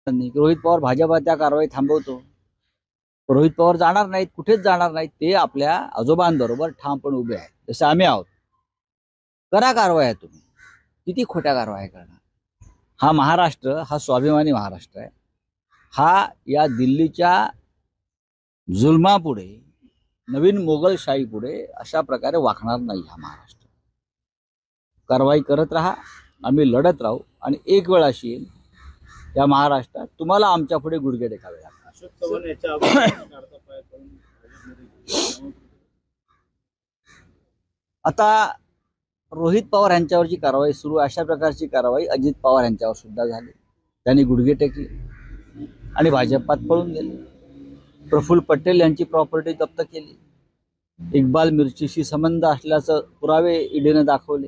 रोहित पवार भाजपा त्या कारवाई थांबवतो. रोहित पवार जाणार नाहीत, कुठेच जाणार नाहीत. ते आपल्या आजोबांबरोबर ठामपणे उभे आहेत, जसे आम्ही आहोत. करा कारवाया तुम्ही, किती खोट्या कारवाया करणार. हा महाराष्ट्र हा स्वाभिमानी महाराष्ट्र आहे. हा या दिल्लीच्या जुलमापुढे, नवीन मोगलशाहीपुढे अशा प्रकारे वाकणार नाही हा महाराष्ट्र. कारवाई करत राहा, आम्ही लढत राहू. आणि एक वेळ अशी येईल या महाराष्ट्रात तुम्हाला आमच्या पुढे गुडघे टेकावे लागतात. आता रोहित पवार यांच्यावरची कारवाई सुरू, अशा प्रकारची कारवाई अजित पवार यांच्यावर सुद्धा झाली. त्यांनी गुडघे टेकले आणि भाजपात पळून गेले. प्रफुल्ल पटेल यांची प्रॉपर्टी जप्त केली. इक्बाल मिर्चीशी संबंध असल्याचं पुरावे ईडीने दाखवले.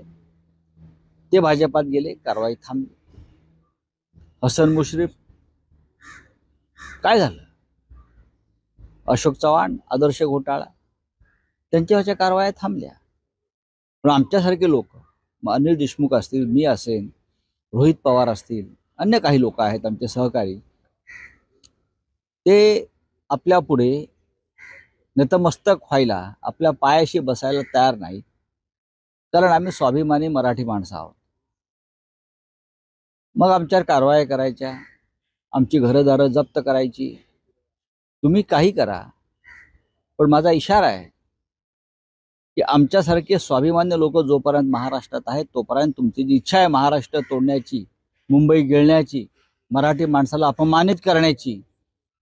ते भाजपात गेले, कारवाई थांबली. हसन मुश्रीफ काय झालं? अशोक चव्हाण आदर्श घोटाळा, त्यांच्यावरच्या कारवाया थांबल्या. पण आमच्यासारखे लोक, अनिल देशमुख असतील, मी असेन, रोहित पवार असतील, अन्य काही लोक आहेत आमचे सहकारी, ते आपल्या पुढे नतमस्तक व्हायला, आपल्या पायाशी बसायला तयार नाही. कारण आम्ही स्वाभिमानी मराठी माणसं आहोत. मग आमच्यावर कारवाया करायच्या, आमची घरदारं जप्त करायची. तुम्ही काही करा, पण माझा इशारा आहे की आमच्यासारखे स्वाभिमान्य लोक जोपर्यंत महाराष्ट्रात आहेत तोपर्यंत तुमची जी इच्छा आहे महाराष्ट्र तोडण्याची, मुंबई गिळण्याची, मराठी माणसाला अपमानित करण्याची,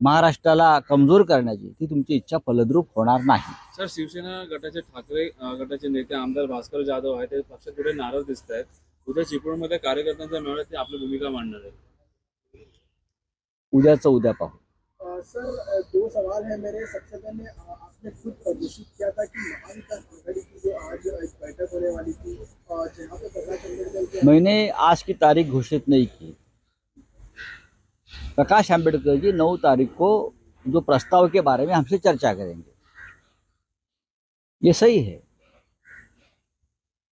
महाराष्ट्राला कमजोर करण्याची, ती तुमची इच्छा फलद्रूप होणार नाही. सर, शिवसेना गटाचे ठाकरे गटाचे नेते आमदार भास्कर जाधव आहेत, ते पक्षाकडे नाराज दिसत आहेत. उद्या चिपळूणमध्ये कार्यकर्त्यांचा मेळावा, ते आपली भूमिका मांडणार आहे. उद्याचं उद्या पाहू. सर, दो सवाल है मेरे. सबसे पहले आपने खुद घोषित किया था कि महाविकास आघाड़ी की जो आज एक बैठक होने वाली थी, जहाँ पे प्रकाश आंबेडकर, मैंने आज की तारीख घोषित नहीं की. प्रकाश आंबेडकर जी 9 तारीख को जो प्रस्ताव के बारे में हमसे चर्चा करेंगे, ये सही है.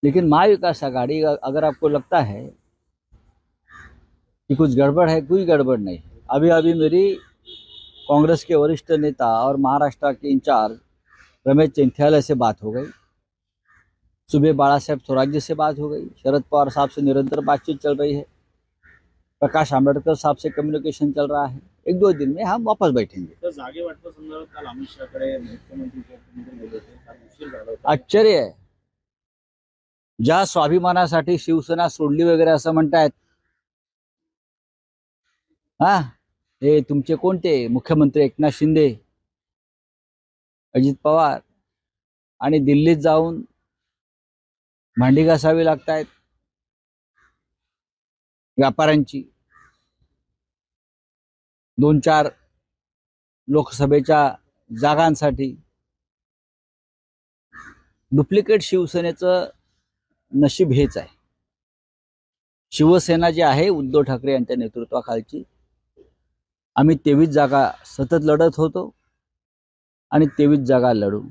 लेकिन महाविकास आघाड़ी, अगर आपको लगता है कि कुछ गड़बड़ है, कोई गड़बड़ नहीं. अभी अभी मेरी कांग्रेस के वरिष्ठ नेता और महाराष्ट्र के इंचार्ज रमेश चंथियाला से बात हो गई. सुबह बाला साहेब थोराट से बात हो गई. शरद पवार साहब से निरंतर बातचीत चल रही है. प्रकाश आंबेडकर साहब से कम्युनिकेशन चल रहा है. 1-2 दिन में हम वापस बैठेंगे. तर जागे वाटपासंदर्भात काल अमित शहाकडे मुख्यमंत्री गेले होते, फार उशीर झाला होता. आश्चर्य आहे, ज्या स्वाभिमानासाठी शिवसेना सोडली वगैरे असं म्हणतायत, हा, हे तुमचे कोणते मुख्यमंत्री एकनाथ शिंदे, अजित पवार, आणि दिल्लीत जाऊन भांडी घासावी लागतायत व्यापाऱ्यांची. 2-4 लोकसभेच्या जागांसाठी डुप्लिकेट शिवसेनेचं नशीब हेच आहे. शिवसेना जी आहे उद्धव ठाकरे यांच्या नेतृत्वाखालची, आम्ही 23 जागा सतत लढत होतो आणि 23 जागा लढू.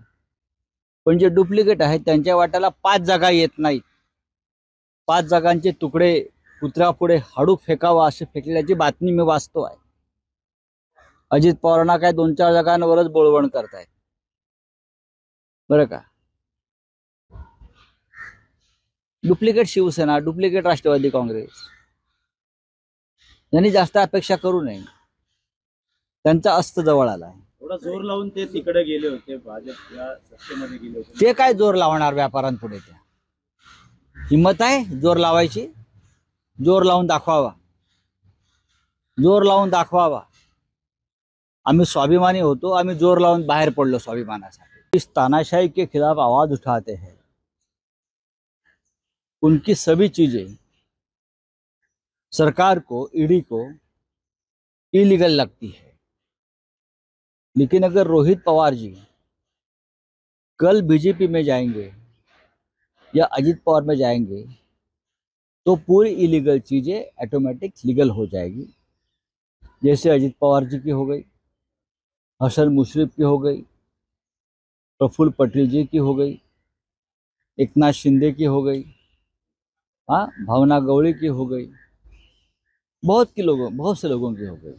पण जे डुप्लिकेट आहेत त्यांच्या वाट्याला 5 जागा येत नाहीत. 5 जागांचे तुकडे कुत्र्यापुढे हाडूक फेकावा असे फेकल्याची बातमी मी वाचतो आहे. अजित पवारांना काय 2-4 जागांवरच बोळवण करतायत, बरं का. डुप्लिकेट शिवसेना, डुप्लिकेट राष्ट्रवादी काँग्रेस यांनी जास्त अपेक्षा करू नये. त्यांचा अस्त जवळ आला आहे. थोडा जोर लावून ते तिकडे गेले होते, भाजप या सत्तेमध्ये गेले होते. ते काय जोर लावणार व्यापाऱ्यांपुढे? त्या हिंमत आहे जोर लावायची? जोर लावून दाखवावा, जोर लावून दाखवावा. आम्ही स्वाभिमानी होतो, आम्ही जोर लावून बाहेर पडलो स्वाभिमानासाठी. इस तानाशाही के खिलाफ आवाज उठाते हैं, उनकी सभी चीजें सरकार को, ईडी को इलीगल लगती है. लेकिन अगर रोहित पवार जी कल बीजेपी में जाएंगे या अजित पवार में जाएंगे तो पूरी इलीगल चीजें ऑटोमेटिक लीगल हो जाएगी. जैसे अजित पवार जी की हो गई, हसन मुश्रीफ की हो गई, प्रफुल्ल पटेल जी की हो गई, एकनाथ शिंदे की हो गई, हाँ, भावना गवळी की हो गई. बहुत से लोगों की हो गई।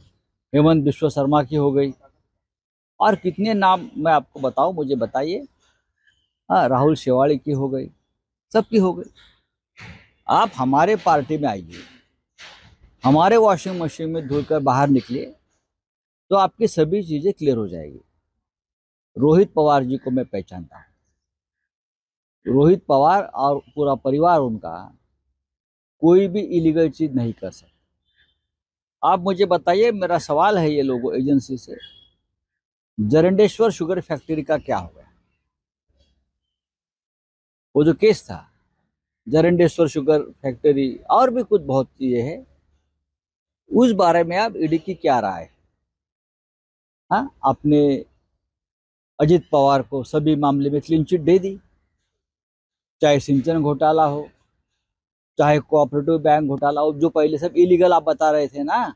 हेमंत बिश्व शर्मा की हो गई, और कितने नाम मैं आपको बताऊं, मुझे बताइए। हाँ, राहुल शेवाड़ी की हो गई, सबकी हो गई। आप हमारे पार्टी में आइए, हमारे वॉशिंग मशीन में धुलकर बाहर निकलिए, तो आपकी सभी चीजें क्लियर हो जाएगी। रोहित पवार जी को मैं पहचानता हूँ। रोहित पवार और पूरा परिवार उनका कोई भी इलीगल चीज नहीं कर सकता। आप मुझे बताइए, मेरा सवाल है ये लोगों एजेंसी से, जरंडेश्वर शुगर फैक्ट्री का क्या हो गया? वो जो केस था, जरंडेश्वर शुगर फैक्ट्री और भी कुछ बहुत चीजें हैं, उस बारे में आप ईडी की क्या राय है? हाँ, आपने अजित पवार को सभी मामले में क्लीन चिट दे दी, चाहे सिंचन घोटाला हो, चाहे कोऑपरेटिव बैंक घोटाला हो, जो पहले सब इलीगल आप बता रहे थे ना,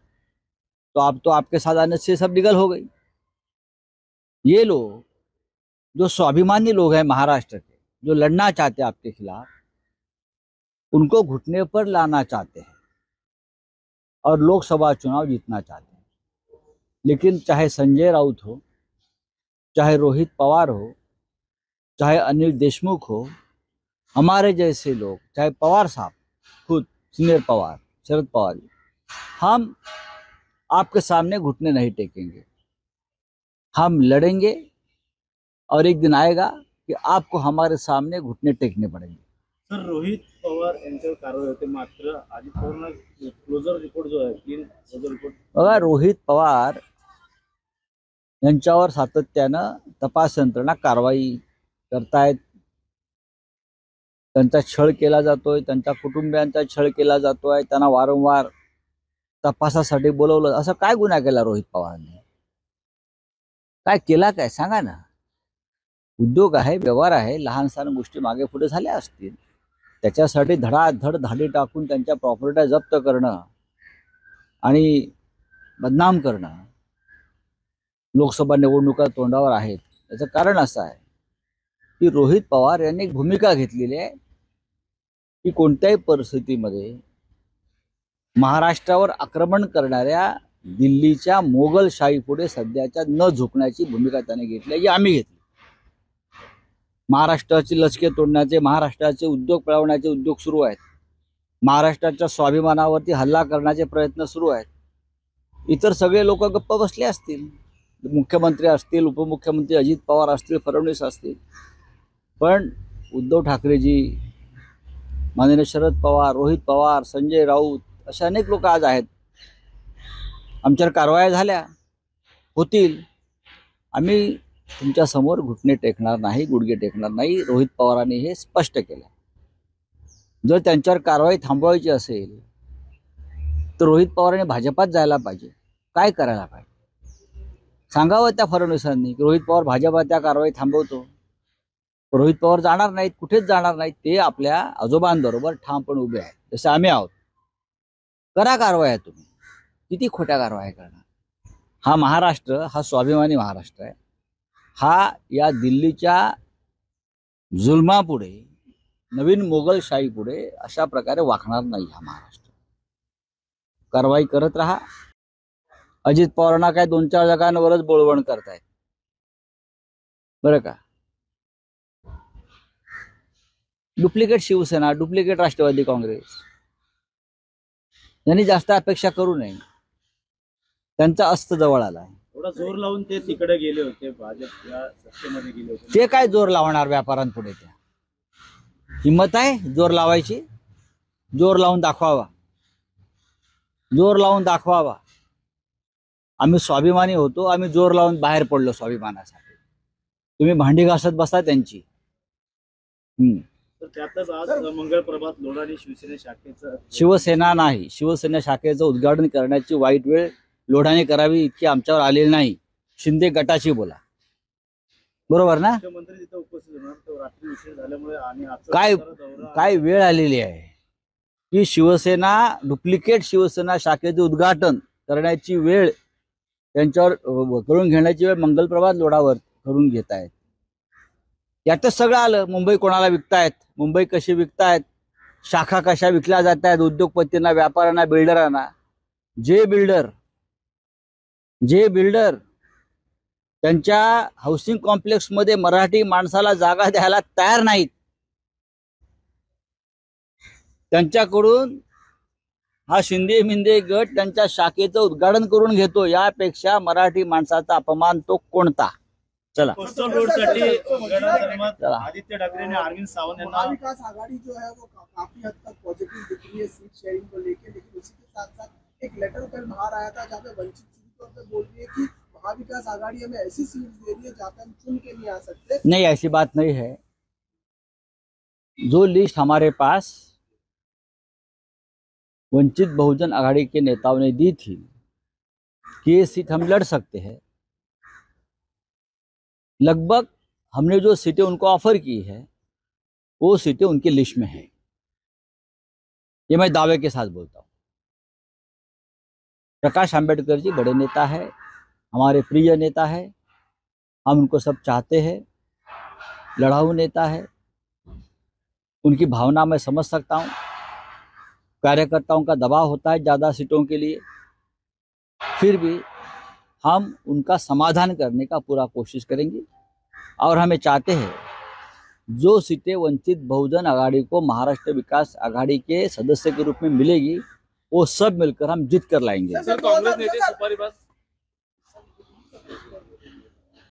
तो आप तो आपके साथ आने से सब लीगल हो गई। ये लोग जो स्वाभिमानी लोग हैं महाराष्ट्र के, जो लड़ना चाहते हैं आपके खिलाफ, उनको घुटने पर लाना चाहते हैं और लोकसभा चुनाव जीतना चाहते हैं। लेकिन चाहे संजय राउत हो, चाहे रोहित पवार हो, चाहे अनिल देशमुख हो, हमारे जैसे लोग, चाहे पवार साहब खुद, सीनियर पवार, शरद पवार जी, हम आपके सामने घुटने नहीं टेकेंगे। हम लड़ेंगे, और एक दिन आएगा कि आपको हमारे सामने घुटने टेकने पड़ेंगे। सर, रोहित पवार यांच्यावर कारवाई होते, मात्र अजित पवारांना क्लोजर रिपोर्ट जो आहे, क्लीन क्लोजर रिपोर्ट बघा, रोहित पवार यांच्यावर सातत्यानं तपास यंत्रणा कारवाई करतायत. त्यांचा छळ केला जातोय, त्यांच्या कुटुंबियांचा छळ केला जातोय, त्यांना वारंवार तपासासाठी बोलवलं. असं काय गुन्हा केला रोहित पवारांनी? काय केला काय सांगा ना. उद्योग आहे, व्यवहार आहे, लहान सहान गोष्टी मागे पुढे झाल्या असतील, त्याच्यासाठी धडाधड धाडी टाकून त्यांच्या प्रॉपर्टी जप्त करणं आणि बदनाम करणं लोकसभा निवडणुका तोंडावर आहेत. याचं कारण असं आहे की रोहित पवार यांनी एक भूमिका घेतलेली आहे की कोणत्याही परिस्थितीमध्ये महाराष्ट्रावर आक्रमण करणाऱ्या दिल्लीच्या मोगलशाही पुढे सध्याच्या न झुकण्याची भूमिका त्याने घेतली आहे, जी आम्ही घेतली. महाराष्ट्राची लचके तोडण्याचे, महाराष्ट्राचे उद्योग पळवण्याचे उद्योग सुरू आहेत. महाराष्ट्राच्या स्वाभिमानावरती हल्ला करण्याचे प्रयत्न सुरू आहेत. इतर सगळे लोक गप्प बसले असतील, मुख्यमंत्री असतील, उपमुख्यमंत्री अजित पवार असतील, फडणवीस असतील, पण उद्धव ठाकरेजी, माननीय शरद पवार, रोहित पवार, संजय राऊत असे अनेक लोक आज आहेत. आमच्यावर कारवाया झाल्या, होतील. आम्ही तुमच्या समोर घुटणे टेकणार नाही, गुडघे टेकणार नाही. रोहित पवारांनी हे स्पष्ट केलं. जर त्यांच्यावर कारवाई थांबवायची असेल तर रोहित पवारांनी भाजपात जायला पाहिजे. काय करायला पाहिजे सांगावं त्या फडणवीसांनी की रोहित पवार भाजपात त्या कारवाई थांबवतो. रोहित पवार जाणार नाहीत, कुठेच जाणार नाहीत. ते आपल्या आजोबांबरोबर ठामपणे उभे आहेत, जसे आम्ही आहोत. करा कारवाया तुम्ही, किती खोट्या कारवाया करणार. हा महाराष्ट्र, हा स्वाभिमानी महाराष्ट्र आहे. हा या दिल्लीच्या जुलमापुढे, नवीन मोगलशाही पुढे अशा प्रकारे वाकणार नाही हा महाराष्ट्र. कारवाई करत राहा. अजित पवारांना काय 2-4 जागांवरच बोळवण करतायत बरं का. डुप्लिकेट शिवसेना, डुप्लिकेट राष्ट्रवादी काँग्रेस यांनी जास्त अपेक्षा करू नये. त्यांचा अस्त जवळ आला. थोडा जोर लावून ते तिकडे गेले होते, भाजप या सत्तेमध्ये गेले होते. ते काय जोर लावणार व्यापाऱ्यांपुढे? त्या हिंमत आहे जोर लावायची? जोर लावून दाखवावा, जोर लावून दाखवावा. आम्ही स्वाभिमानी होतो, आम्ही जोर लावून बाहेर पडलो स्वाभिमानासाठी. तुम्ही भांडी घासत बसा त्यांची. तर त्यातच आज मंगळ प्रभात लोढाणी शिवसेना शाखेचं शिवसेना नाही, शिवसेना शाखेचं उद्घाटन करण्याची वाईट वेळ लोढाने करावी इतकी आमच्यावर आलेली नाही. शिंदे गटाची बोला, बरोबर ना. मुख्यमंत्री तिथे उपस्थित होणार, तर रात्री उशीर झाल्यामुळे आणि काय वेळ आलेली आहे की शिवसेना, डुप्लिकेट शिवसेना शाखेचे उद्घाटन करण्याची वेळ, त्यांच्यावर करून घेण्याची वेळ मंगलप्रभात लोढावर करून घेत आहेत. यातच सगळं आलं. मुंबई कोणाला विकतायत, मुंबई कशी विकतायत, शाखा कशा विकल्या जात आहेत उद्योगपतींना, व्यापाऱ्यांना, बिल्डरांना. जे बिल्डर त्यांच्या हाऊसिंग कॉम्प्लेक्समध्ये मराठी माणसाला जागा द्यायला तयार नाहीत, त्यांच्याकडून हा शिंदे मिंदे गट त्यांच्या शाखेचं उद्घाटन करून घेतो. यापेक्षा मराठी माणसाचा अपमान तो कोणता? चला. कोस्टल रोड साठी चला. आदित्य ठाकरे ने अरविंद सावंत यांना महाविकास आघाड़ी जो है वो काफी हद तक पॉजिटिव दिख रही है सीट शेयरिंग को लेके, लेकिन उसी के साथ साथ एक लेटर कल बाहर आया था जहाँ पे वंचित सीधी तौर पे बोल रही है कि महाविकास आघाड़ी हमें ऐसी सीट दे रही है जहाँ पे हम चुन के नहीं आ सकते। नहीं, ऐसी बात नहीं है। जो लिस्ट हमारे पास वंचित बहुजन आघाड़ी के नेताओं ने दी थी कि ये सीट हम लड़ सकते हैं, लगभग हमने जो सीटें उनको ऑफर की है वो सीटें उनकी लिस्ट में है। ये मैं दावे के साथ बोलता हूँ। प्रकाश आंबेडकर जी बड़े नेता है, हमारे प्रिय नेता है, हम उनको सब चाहते हैं, लड़ाऊ नेता है, उनकी भावना मैं समझ सकता हूँ। कार्यकर्ताओं का दबाव होता है ज़्यादा सीटों के लिए, फिर भी हम उनका समाधान करने का पूरा कोशिश करेंगे और हमें चाहते हैं जो सीटें वंचित बहुजन आघाड़ी को महाराष्ट्र विकास आघाड़ी के सदस्य के रूप में मिलेगी वो सब मिलकर हम जीत कर लाएंगे। सर, कांग्रेस नेते सुपारी बात